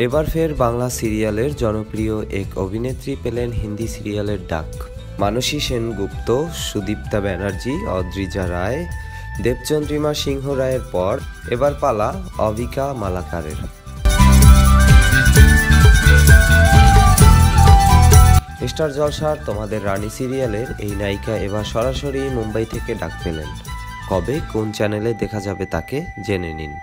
এবার ফের বাংলা সিরিয়ালের জনপ্রিয় এক অভিনেত্রী পেলেন হিন্দি সিরিয়ালের ডাক। মানসী সেনগুপ্ত, সুদীপ্তা ব্যানার্জি, অদ্রিজা রায়, দেবচন্দ্রিমা সিংহ রায়ের পর এবার পালা অবিকা মালাকারের। স্টার জলসার তোমাদের রানী সিরিয়ালের এই নায়িকা এবার সরাসরি মুম্বাই থেকে ডাক পেলেন। কবে কোন চ্যানেলে দেখা যাবে তাকে জেনে নিন।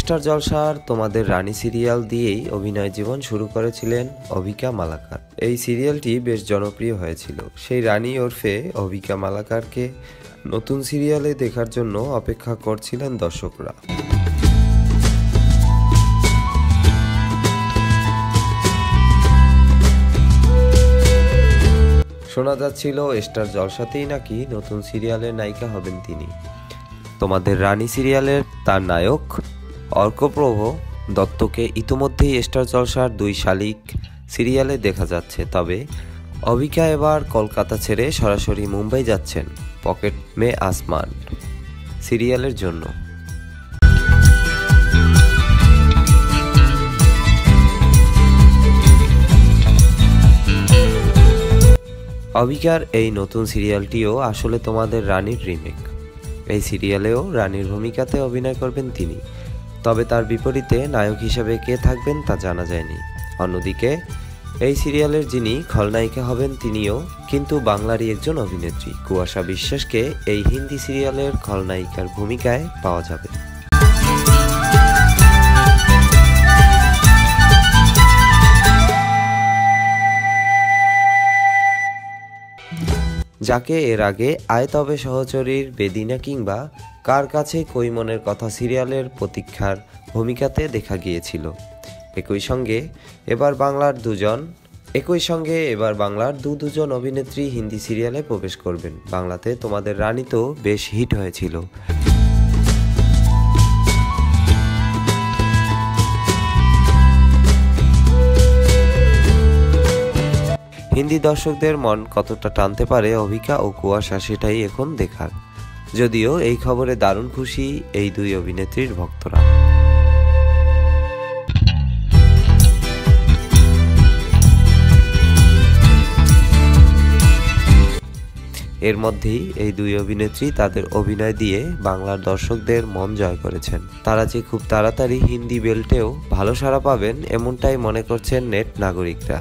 স্টার জলসার তোমাদের রানী সিরিয়াল দিয়েই অভিনয় জীবন শুরু করেছিলেন অবিকা মালাকার। এই সিরিয়ালটি বেশ জনপ্রিয় হয়েছিল। সেই রানী ওরফে অবিকা মালাকারকে নতুন সিরিয়ালে দেখার জন্য অপেক্ষা করছিলেন দর্শকরা। শোনা যাচ্ছিল স্টার জলসাতেই নাকি নতুন সিরিয়ালের নায়িকা হবেন তিনি। তোমাদের রানী সিরিয়ালের তার নায়ক অর্কপ্রভ দত্তকে ইতিমধ্যেই স্টার জলসার 2 শালিক সিরিয়ালে দেখা যাচ্ছে। তবে অবিকা এবার কলকাতা ছেড়ে সরাসরি মুম্বাই যাচ্ছেন পকেট মে আসমান সিরিয়ালের জন্য। অবিকার এই নতুন সিরিয়ালটিও আসলে তোমাদের রানীর রিমেক। এই সিরিয়ালেও রানীর ভূমিকাতে অভিনয় করবেন তিনি। তবে তার বিপরীতে নায়ক হিসেবে কে থাকবেন তা জানা যায়নি। অন্যদিকে এই সিরিয়ালের যিনি খলনায়িকা হবেন তিনিও কিন্তু বাংলারই একজন অভিনেত্রী। কুয়াশা বিশ্বাসকে এই হিন্দি সিরিয়ালের খলনায়িকার ভূমিকায় পাওয়া যাবে। যাকে এর আগে আয় তবে সহচরীর বেদিনা কিংবা কার কাছে কই মনের কথা সিরিয়ালের প্রতীক্ষার ভূমিকাতে দেখা গিয়েছিল। একই সঙ্গে এবার বাংলার দুজন অভিনেত্রী হিন্দি সিরিয়ালে প্রবেশ করবেন। বাংলাতে তোমাদের রানী তো বেশ হিট হয়েছিল। হিন্দি দর্শকদের মন কতটা টানতে পারে অবিকা ও কুয়াশা সেটাই এখন দেখার। যদিও এই খবরে দারুণ খুশি এই 2 অভিনেত্রীর ভক্তরা। এর মধ্যেই এই 2 অভিনেত্রী তাদের অভিনয় দিয়ে বাংলার দর্শকদের মন জয় করেছেন। তারা যে খুব তাড়াতাড়ি হিন্দি বেল্টেও ভালো সাড়া পাবেন এমনটাই মনে করছেন নেট নাগরিকরা।